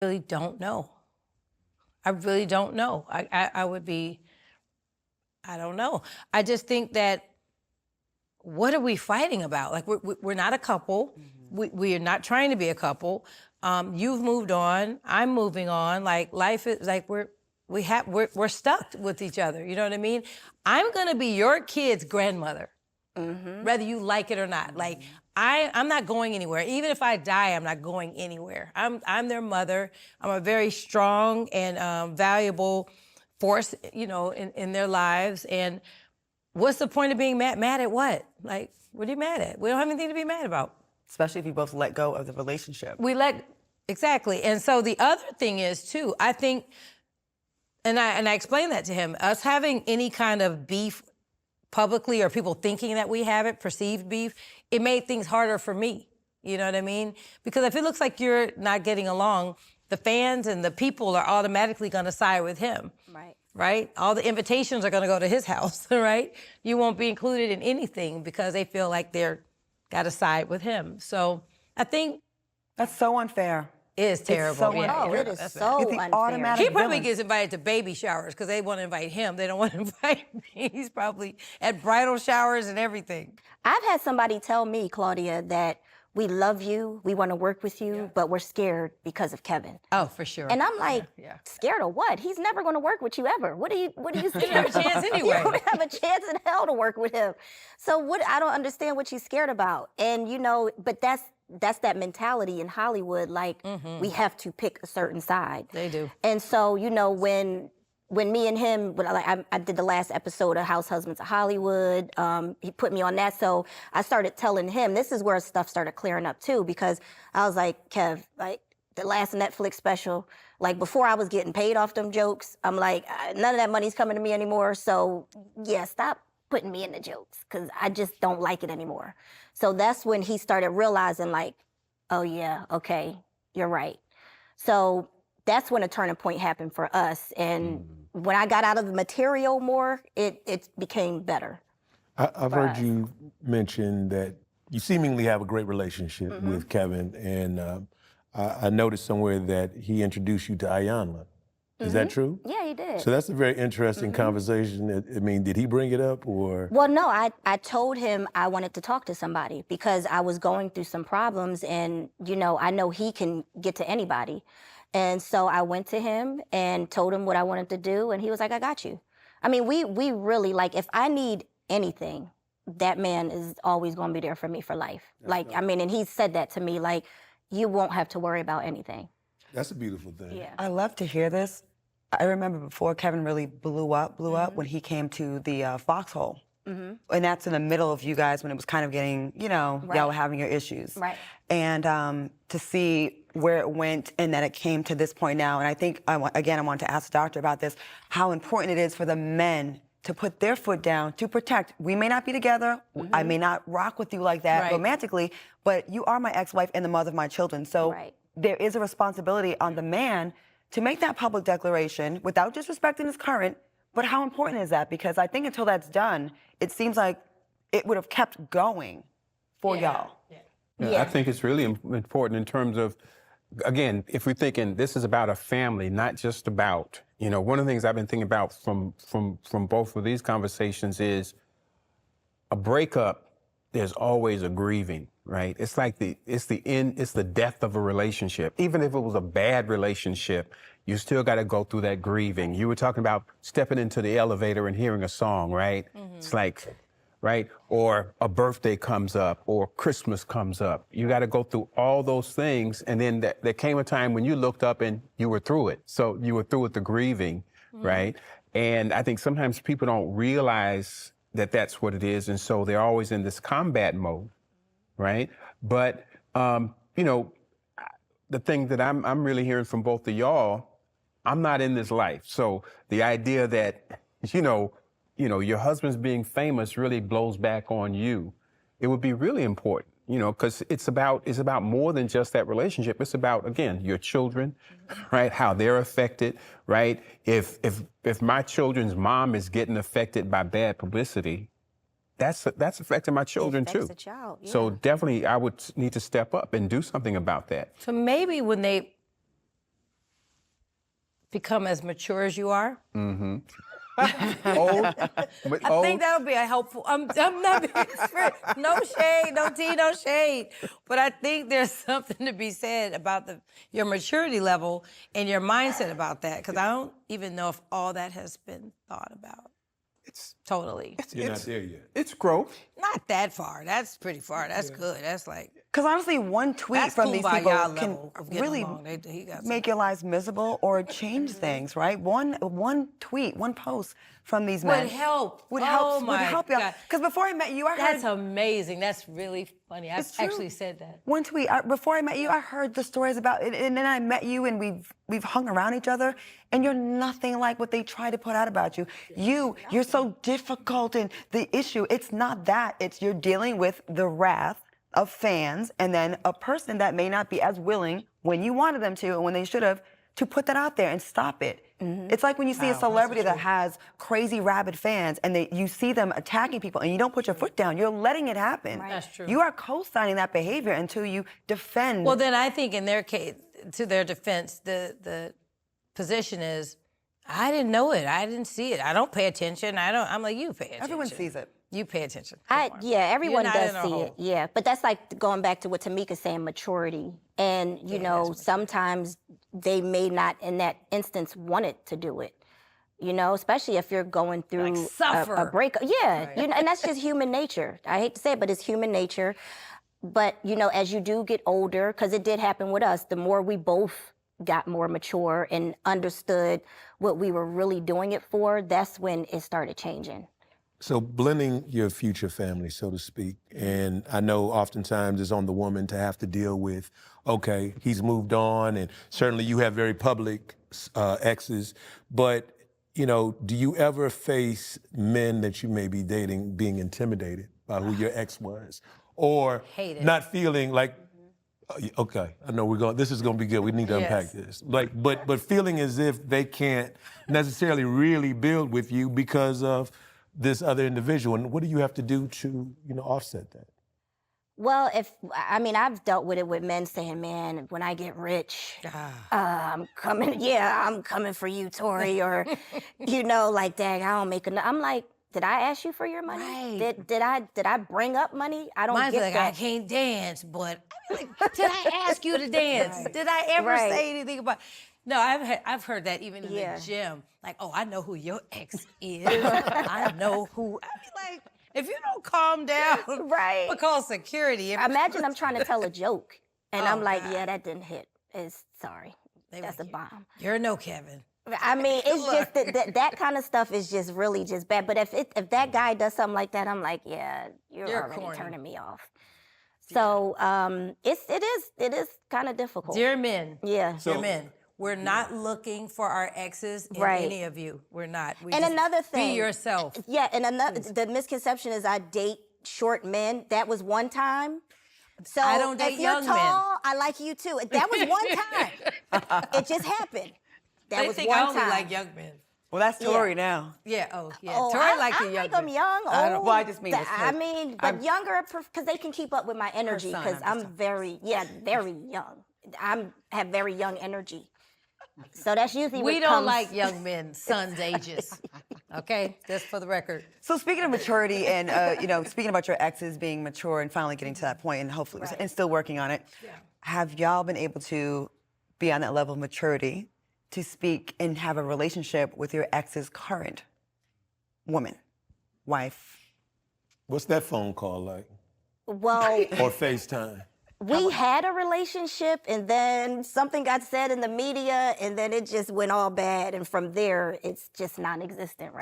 really don't know. I really don't know. I would be, I don't know. I just think that, what are we fighting about? Like, we're not a couple. We are not trying to be a couple. You've moved on. I'm moving on. Like, life is like, we're stuck with each other. You know what I mean? I'm gonna be your kid's grandmother, whether you like it or not. Like, I'm not going anywhere. Even if I die, I'm not going anywhere. I'm their mother. I'm a very strong and valuable force, you know, in their lives. And what's the point of being mad? Mad at what? Like, what are you mad at? We don't have anything to be mad about. Especially if you both let go of the relationship. Exactly. And so the other thing is too, I think, and I explained that to him, us having any kind of beef publicly, or people thinking that we have it, perceived beef, it made things harder for me. You know what I mean? Because if it looks like you're not getting along, the fans and the people are automatically gonna side with him. Right? All the invitations are gonna go to his house, right? You won't be included in anything because they feel like they're gotta side with him. So I think that's so unfair. It is terrible. So it is so unfair. Automatic he probably villain. gets invited to baby showers because they want to invite him. They don't want to invite me. He's probably at bridal showers and everything. I've had somebody tell me, Claudia, that we love you, we want to work with you, but we're scared because of Kevin. Oh, for sure. And I'm like, scared of what? He's never going to work with you ever. What are you scared You have a chance anyway. You don't have a chance in hell to work with him. So I don't understand what you're scared about. And you know, but that's that mentality in Hollywood, like we have to pick a certain side. They do. And so, you know, when me and him, I did the last episode of House Husbands of Hollywood, he put me on that. So I started telling him, this is where stuff started clearing up too, because I was like, Kev, like the last Netflix special, like before I was getting paid off them jokes, I'm like, none of that money's coming to me anymore. So yeah, stop putting me in the jokes, because I just don't like it anymore. So that's when he started realizing like, oh yeah, okay, you're right. So that's when a turning point happened for us. And when I got out of the material more, it became better. I've heard you mention that you seemingly have a great relationship with Kevin, and I noticed somewhere that he introduced you to Ayanna. Is that true? Yeah, he did. So that's a very interesting conversation. I mean, did he bring it up, or? Well, no, I told him I wanted to talk to somebody because I was going through some problems, and you know, I know he can get to anybody. And so I went to him and told him what I wanted to do, and he was like, I got you. I mean, we really, like, if I need anything, that man is always gonna be there for me for life. I mean, and he said that to me, like, you won't have to worry about anything. That's a beautiful thing. Yeah. I love to hear this. I remember before Kevin really blew up when he came to the Foxhole. And that's in the middle of you guys when it was kind of getting, you know, y'all were having your issues. Right. And to see where it went and that it came to this point now. And I think, again, I wanted to ask the doctor about this, how important it is for the men to put their foot down to protect. We may not be together. I may not rock with you like that romantically, but you are my ex-wife and the mother of my children. So there is a responsibility on the man to make that public declaration without disrespecting his current. But how important is that? Because I think until that's done, it seems like it would have kept going for y'all. I think it's really important in terms of, again, if we're thinking this is about a family, not just about, you know, one of the things I've been thinking about from both of these conversations is a breakup, there's always a grieving, right? It's like it's the death of a relationship. Even if it was a bad relationship, you still got to go through that grieving. You were talking about stepping into the elevator and hearing a song, right? It's like, right? Or a birthday comes up or Christmas comes up. You got to go through all those things. And then there came a time when you looked up and you were through it. So you were through with the grieving, right? And I think sometimes people don't realize that that's what it is. And so they're always in this combat mode, right? But, you know, the thing that I'm really hearing from both of y'all, I'm not in this life. So the idea that, you know, your husband's being famous really blows back on you. It would be really important, you know, because it's about more than just that relationship. It's about, again, your children, right? How they're affected, right? If my children's mom is getting affected by bad publicity, that's affecting my children too. The child, So definitely I would need to step up and do something about that. So maybe when they become as mature as you are. Old, but I old. think that would be a helpful. I'm not being no shade, no tea, no shade. But I think there's something to be said about your maturity level and your mindset about that, because I don't even know if all that has been thought about. It's Totally. You're not there yet. it's growth. Not that far. That's pretty far. That's good. That's like Because honestly, one tweet that's from these people kumbaya can level of getting really along. He got make your lives miserable or change things, right? One tweet, one post from these men would help. Would Oh help. my Would help you. God. Because before I met you, I That's heard amazing. That's really funny. I've It's true. actually said that. one tweet. Before I met you, I heard the stories about it, and then I met you, and we've hung around each other, and you're nothing like what they try to put out about you. You're so difficult, and the issue, it's not that. It's you're dealing with the wrath of fans, and then a person that may not be as willing when you wanted them to, and when they should have, to put that out there and stop it. It's like when you see a celebrity that has crazy rabid fans, and you see them attacking people, and you don't put your foot down. You're letting it happen. That's true. You are co-signing that behavior until you defend. Well, then I think in their case, to their defense, the position is, I didn't know it. I didn't see it. I don't pay attention. I'm like, you pay attention. Everyone sees it. You pay attention. Everyone You're not does in a see hole. it. Yeah, but that's like going back to what Tameka's saying, maturity. And you know, sometimes they may not, in that instance, want it to do it. You know, especially if you're going through suffer. a breakup. Yeah, you know, and that's just human nature. I hate to say it, but it's human nature. But you know, as you do get older, because it did happen with us, the more we both got more mature and understood what we were really doing it for, that's when it started changing. So blending your future family, so to speak, and I know oftentimes it's on the woman to have to deal with, okay, he's moved on, and certainly you have very public exes, but you know, do you ever face men that you may be dating being intimidated by who your ex was, or Hate it. not feeling like, okay, I know this is gonna be good. We need to unpack this. Like, but feeling as if they can't necessarily really build with you because of this other individual, and what do you have to do to, offset that? Well, I've dealt with it with men saying, man, when I get rich, I'm coming for you, Tori, or, like, dang, I don't make enough. I'm like, did I ask you for your money? Right. Did I bring up money? I don't Mine's get like, that. I can't dance, but I mean, like, did I ask you to dance? Did I ever Right. say anything about? No, I've heard that even in Yeah. the gym. Like, oh, I know who your ex is. I know who. I mean, like, if you don't calm down, Right. I'll call security. Imagine I'm trying to tell a joke, and I'm like, God. yeah, that didn't hit. Sorry, that's a bomb. You're a no, Kevin. I mean, it's just that kind of stuff is just really just bad. But if that guy does something like that, I'm like, yeah, you're already corny. turning me off. So it is kind of difficult. Dear men, Yeah. dear men, we're not looking for our exes in Right. any of you. We're not. We And just another thing, be yourself. Yeah, and the misconception is I date short men. That was one time. So I don't date if you're young men. tall, I like you too. That was one time. It just happened. That They was think one I only time. like young men. Well, that's Tori now. Yeah. Oh, yeah. Oh, Tori like I the young like them men. young, old. I don't- well, I just mean I mean, but younger because they can keep up with my energy son, because I'm I'm very young. Have very young energy. So that's usually We what don't comes. like young men, sons' ages. Okay, just for the record. So speaking of maturity and, speaking about your exes being mature and finally getting to that point and hopefully, and still working on it, have y'all been able to be on that level of maturity to speak and have a relationship with your ex's current woman, wife? What's that phone call like? Well, Or FaceTime? we had a relationship and then something got said in the media and then it just went all bad. And from there, it's just non-existent right